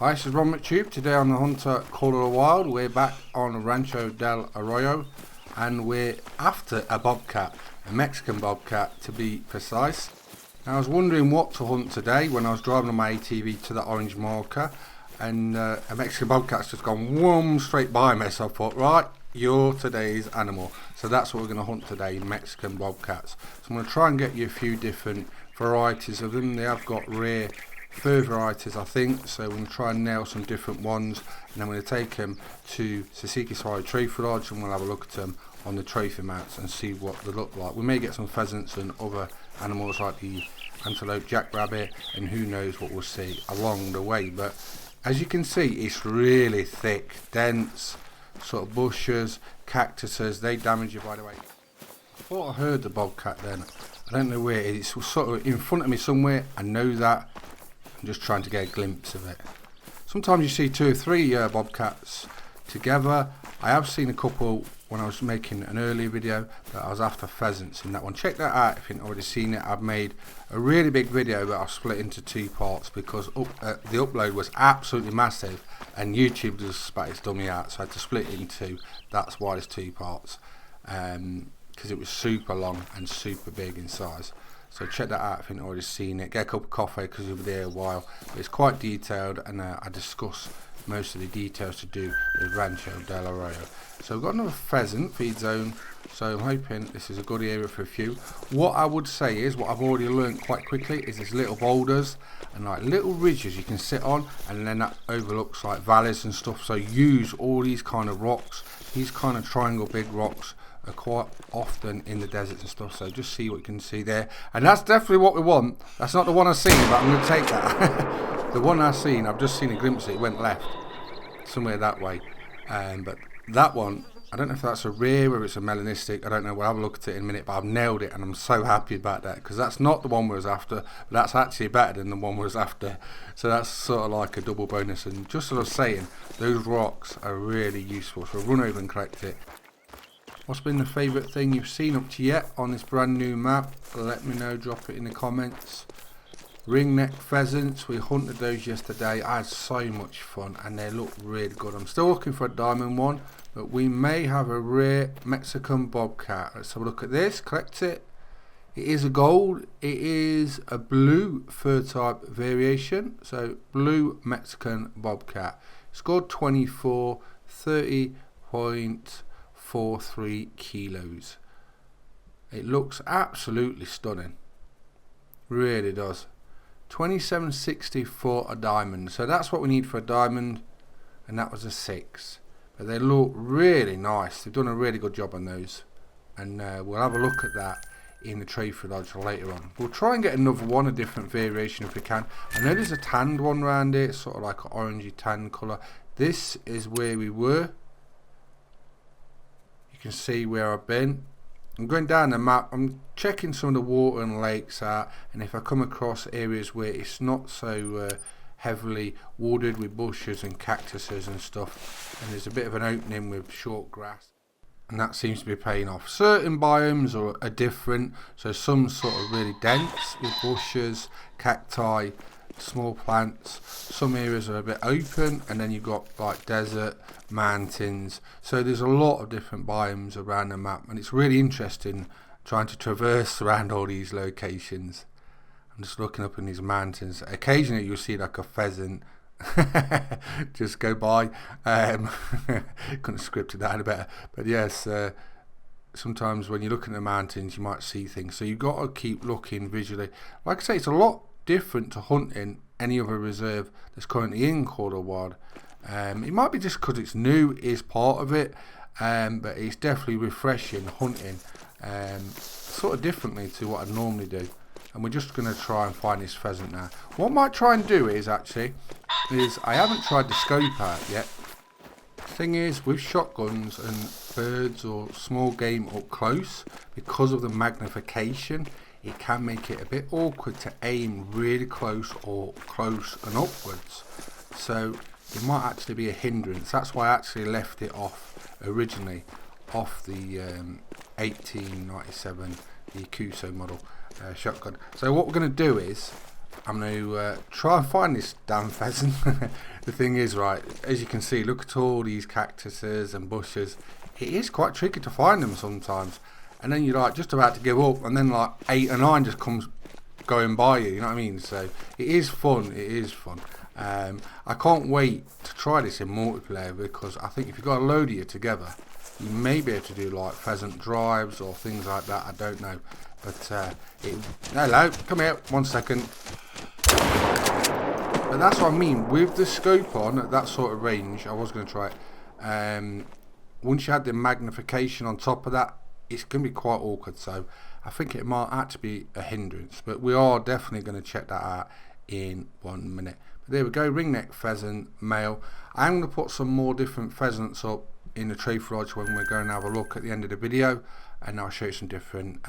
Hi, this is Ron McTube. Today on the Hunter Call of the Wild, we're back on Rancho Del Arroyo and we're after a bobcat, a Mexican bobcat to be precise. Now, I was wondering what to hunt today when I was driving on my ATV to that orange marker, and a Mexican bobcat's just gone whoom straight by me, so I thought, right, you're today's animal. So that's what we're going to hunt today, Mexican bobcats. So I'm going to try and get you a few different varieties of them. They have got rare fur varieties, I think, so we're going to try and nail some different ones, and then we're going to take them to Sasiki Trophy Lodge and we'll have a look at them on the trophy mounts and see what they look like. We may get some pheasants and other animals like the antelope, jackrabbit, and who knows what we'll see along the way. But as you can see, it's really thick, dense, sort of bushes, cactuses. They damage you by the way. I thought I heard the bobcat then. I don't know where it is. It's sort of in front of me somewhere. I know that. I'm just trying to get a glimpse of it. Sometimes you see two or three bobcats together. I have seen a couple when I was making an earlier video that I was after pheasants in that one. Check that out if you've already seen it. I've made a really big video but I've split into two parts because the upload was absolutely massive and YouTube just spat its dummy out, so I had to split it in two. That's why there's two parts, because it was super long and super big in size. So check that out if you've already seen it. Get a cup of coffee because you'll be there a while. But it's quite detailed, and I discuss most of the details to do with Rancho Del Arroyo. So we've got another pheasant feed zone, so I'm hoping this is a good area for a few. What I would say is, what I've already learned quite quickly is there's little boulders and like little ridges you can sit on, and then that overlooks like valleys and stuff. So use all these kind of rocks, these kind of triangle big rocks are quite often in the deserts and stuff, so just see what you can see there. And that's definitely what we want. That's not the one I've seen, but I'm going to take that. The one I've seen, I've just seen a glimpse of it. It went left somewhere that way, but that one, I don't know if that's a rare or it's a melanistic, I don't know. We'll have a look at it in a minute, but I've nailed it and I'm so happy about that, because that's not the one we was after, but that's actually better than the one we was after. So that's sort of like a double bonus. And just as I was saying, those rocks are really useful, so run over and collect it. What's been the favourite thing you've seen up to yet on this brand new map? Let me know, drop it in the comments. Ringneck pheasants, we hunted those yesterday. I had so much fun and they look really good. I'm still looking for a diamond one, but we may have a rare Mexican bobcat. Let's have a look at this, collect it. It is a gold, it is a blue fur type variation, so blue Mexican bobcat. Scored 24, 30.43 kilos. It looks absolutely stunning, really does. 27.60 for a diamond, so that's what we need for a diamond, and that was a 6. But they look really nice. They've done a really good job on those, and we'll have a look at that in the trophy lodge later on. We'll try and get another one, a different variation if we can. I know there's a tanned one around here, sort of like an orangey tan colour. This is where we were. You can see where I've been. I'm going down the map, I'm checking some of the water and lakes out, and if I come across areas where it's not so heavily wooded with bushes and cactuses and stuff, and there's a bit of an opening with short grass, and that seems to be paying off. Certain biomes are different, so some sort of really dense with bushes, cacti, small plants. Some areas are a bit open, and then you've got like desert, mountains. So there's a lot of different biomes around the map, and it's really interesting trying to traverse around all these locations. I'm just looking up in these mountains. Occasionally you'll see like a pheasant just go by. Couldn't have scripted that any better, but yes, sometimes when you're looking at the mountains you might see things, so you've got to keep looking visually. Like I say, it's a lot different to hunting any other reserve that's currently in Call of the Wild. It might be just because it's new is part of it, but it's definitely refreshing hunting sort of differently to what I normally do. And we're just going to try and find this pheasant now. What I might try and do is I haven't tried the scope out yet. Thing is, with shotguns and birds or small game up close, because of the magnification, it can make it a bit awkward to aim really close or close and upwards. So it might actually be a hindrance. That's why I actually left it off originally, off the 1897, the Cuso model shotgun. So what we're going to do is, I'm going to try and find this damn pheasant. The thing is, right, as you can see, look at all these cactuses and bushes. It is quite tricky to find them sometimes. And then you're like just about to give up, and then like 8 or 9 just comes going by you, you know what I mean? So it is fun, it is fun. I can't wait to try this in multiplayer, because I think if you've got a load of you together, you may be able to do like pheasant drives or things like that, I don't know. But hello, come here, 1 second. But that's what I mean, with the scope on at that sort of range, I was going to try it. Once you add the magnification on top of that, it's going to be quite awkward, so I think it might actually be a hindrance, but we are definitely going to check that out in 1 minute. But there we go, ringneck pheasant, male. I'm going to put some more different pheasants up in the tree lodge when we're going to have a look at the end of the video, and I'll show you some different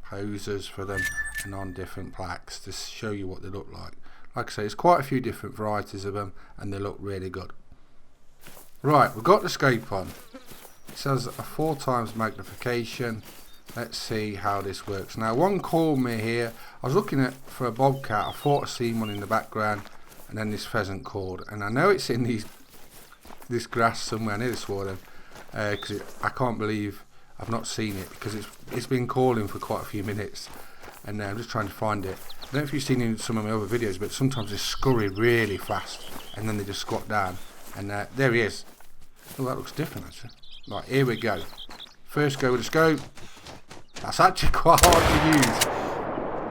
poses for them and on different plaques to show you what they look like. Like I say, there's quite a few different varieties of them, and they look really good. Right, we've got the scope on. It says a 4 times magnification. Let's see how this works. Now, one called me here. I was looking for a bobcat. I thought I seen one in the background, and then this pheasant called. And I know it's in this grass somewhere near this water, because I can't believe I've not seen it, because it's been calling for quite a few minutes, and I'm just trying to find it. I don't know if you've seen it in some of my other videos, but sometimes they scurry really fast, and then they just squat down, and there he is. Oh, that looks different actually. Right, here we go. First go with the scope. That's actually quite hard to use.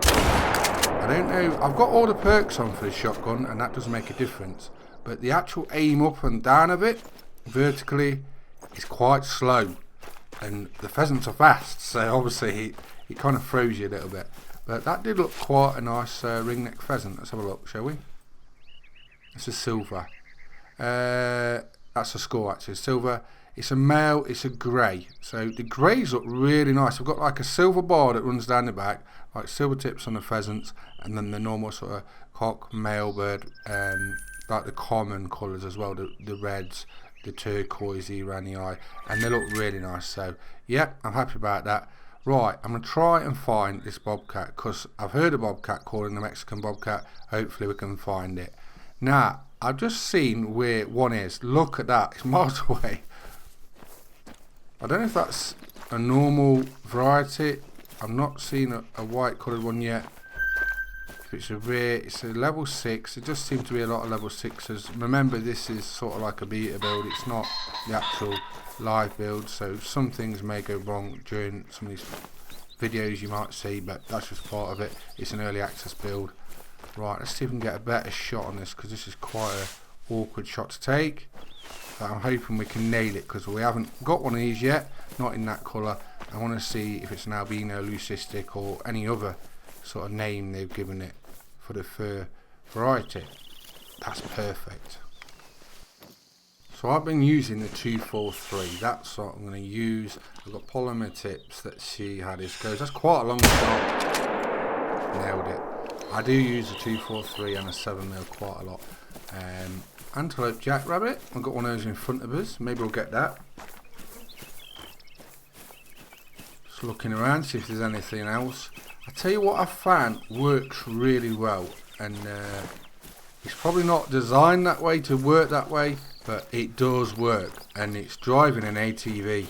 I don't know, I've got all the perks on for the shotgun, and that does make a difference, but the actual aim up and down of it vertically is quite slow, and the pheasants are fast, so obviously it kind of throws you a little bit. But that did look quite a nice ringneck pheasant. Let's have a look, shall we? It's a silver. That's a score actually, silver. It's a male, it's a grey. So the greys look really nice. I've got like a silver bar that runs down the back, like silver tips on the pheasants, and then the normal sort of cock, male bird, like the common colours as well, the reds, the turquoisey around the eye, and they look really nice. So yeah, I'm happy about that. Right, I'm going to try and find this bobcat, because I've heard a bobcat calling the Mexican bobcat. Hopefully we can find it. Now, I've just seen where one is. Look at that, it's miles away. I don't know if that's a normal variety. I've not seen a white coloured one yet. If it's a rare, it's a level 6. It just seems to be a lot of level 6s. Remember, this is sort of like a beta build. It's not the actual live build, so some things may go wrong during some of these videos you might see, but that's just part of it. It's an early access build. Right, let's see if we can get a better shot on this, because this is quite an awkward shot to take. But I'm hoping we can nail it, because we haven't got one of these yet, not in that colour. I want to see if it's an albino, leucistic, or any other sort of name they've given it for the fur variety. That's perfect. So I've been using the 243, that's what I'm going to use. I've got polymer tips. Let's see how this goes. That's quite a long shot. Nailed it. I do use a 243 and a 7mm quite a lot. Antelope jackrabbit, I've got one of those in front of us, maybe we'll get that. Just looking around, see if there's anything else. I tell you what I found works really well, and it's probably not designed that way to work that way, but it does work, and it's driving an ATV.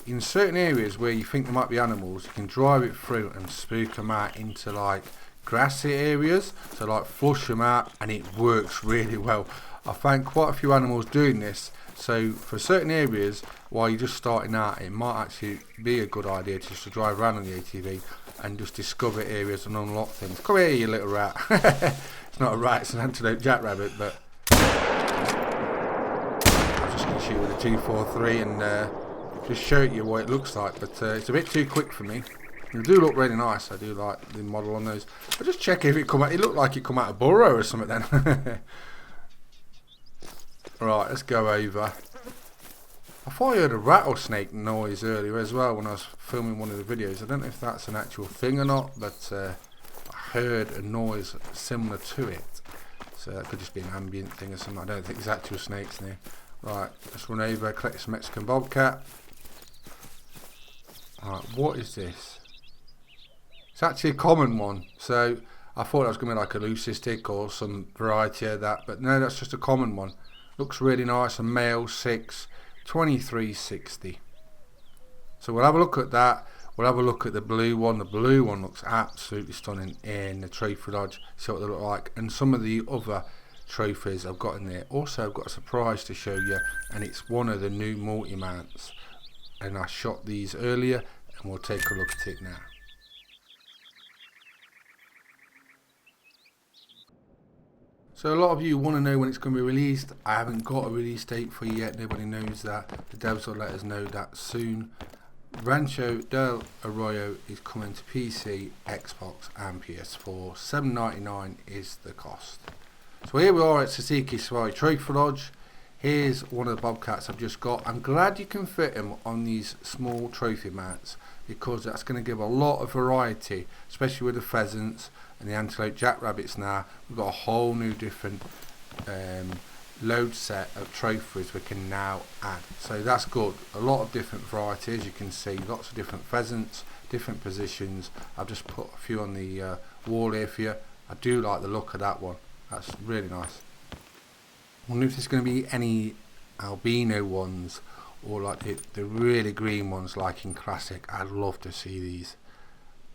In certain areas where you think there might be animals, you can drive it through and spook them out into like grassy areas, so like flush them out, and it works really well. I found quite a few animals doing this, so for certain areas while you're just starting out, it might actually be a good idea just to drive around on the ATV and just discover areas and unlock things. Come here, you little rat. It's not a rat, it's an antelope jackrabbit, but I'm just going to shoot with a 243 and just show you what it looks like, but it's a bit too quick for me. They do look really nice. I do like the model on those. I'll just check if it come out. It looked like it come out of burrow or something then. Right, let's go over. I thought I heard a rattlesnake noise earlier as well when I was filming one of the videos. I don't know if that's an actual thing or not, but I heard a noise similar to it. So that could just be an ambient thing or something. I don't think there's actual snakes near. Right, let's run over, collect some Mexican bobcat. Right, what is this? It's actually a common one. So I thought that was going to be like a leucistic or some variety of that, but no, that's just a common one. Looks really nice. A male 6, 23.60. So we'll have a look at that. We'll have a look at the blue one. The blue one looks absolutely stunning in the trophy lodge. See what they look like, and some of the other trophies I've got in there. Also, I've got a surprise to show you, and it's one of the new multi-mounts. And I shot these earlier, and we'll take a look at it now. So a lot of you want to know when it's going to be released. I haven't got a release date for you yet. Nobody knows that. The devs will let us know that soon. Rancho Del Arroyo is coming to PC, Xbox and PS4. $7.99 is the cost. So here we are at Sasiki Safari Trophy Lodge. Here's one of the Bobcats I've just got. I'm glad you can fit them on these small trophy mats, because that's going to give a lot of variety, especially with the pheasants and the antelope jackrabbits. Now we've got a whole new different load set of trophies we can now add, so that's good. A lot of different varieties, you can see lots of different pheasants, different positions. I've just put a few on the wall here for you. I do like the look of that one, that's really nice. I wonder if there's going to be any albino ones, or like the really green ones like in Classic. I'd love to see these.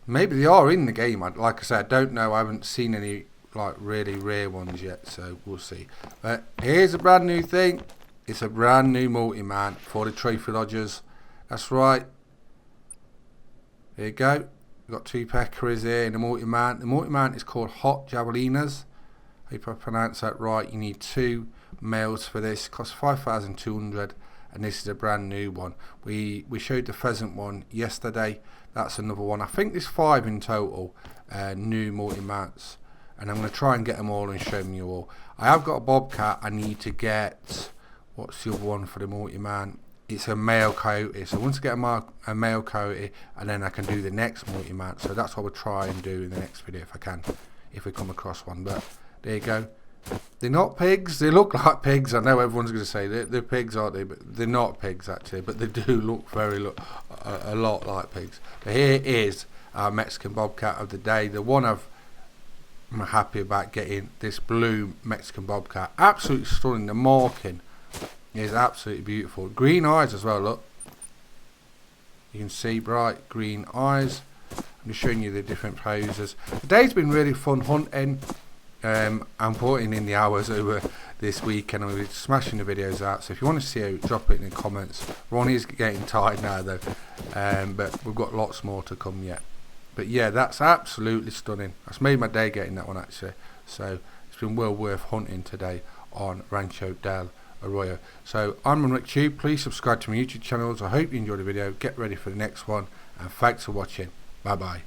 Maybe they are in the game. Like I said, I don't know. I haven't seen any like really rare ones yet, so we'll see. But here's a brand new thing. It's a brand new multi-mount for the trophy lodgers. That's right. There you go. We've got 2 peccaries here in the multi-mount. The multi-mount is called Hot Javelinas. I hope I pronounce that right. You need 2 males for this. It costs 5,200, and this is a brand new one. We showed the pheasant one yesterday. That's another one. I think there's 5 in total new multi-mounts, and I'm going to try and get them all and show them you all. I have got a Bobcat. I need to get, what's the other one for the multi-mount? It's a male coyote. So once I get a male coyote, and then I can do the next multi-mount. So that's what we'll try and do in the next video if I can, if we come across one. But there you go. They're not pigs. They look like pigs. I know everyone's going to say they're pigs, aren't they? But they're not pigs actually. But they do look a lot like pigs. But here is our Mexican Bobcat of the day. The one I'm happy about getting, this blue Mexican Bobcat. Absolutely stunning. The marking is absolutely beautiful. Green eyes as well. Look, you can see bright green eyes. I'm just showing you the different poses. The day's been really fun hunting. I'm putting in the hours over this weekend, and we're smashing the videos out. So if you want to see it, drop it in the comments. Ronnie's getting tired now though, but we've got lots more to come yet. But yeah, that's absolutely stunning. That's made my day getting that one actually. So it's been well worth hunting today on Rancho Del Arroyo. So I'm Rick Tube. Please subscribe to my YouTube channels. I hope you enjoyed the video. Get ready for the next one, and thanks for watching. Bye bye.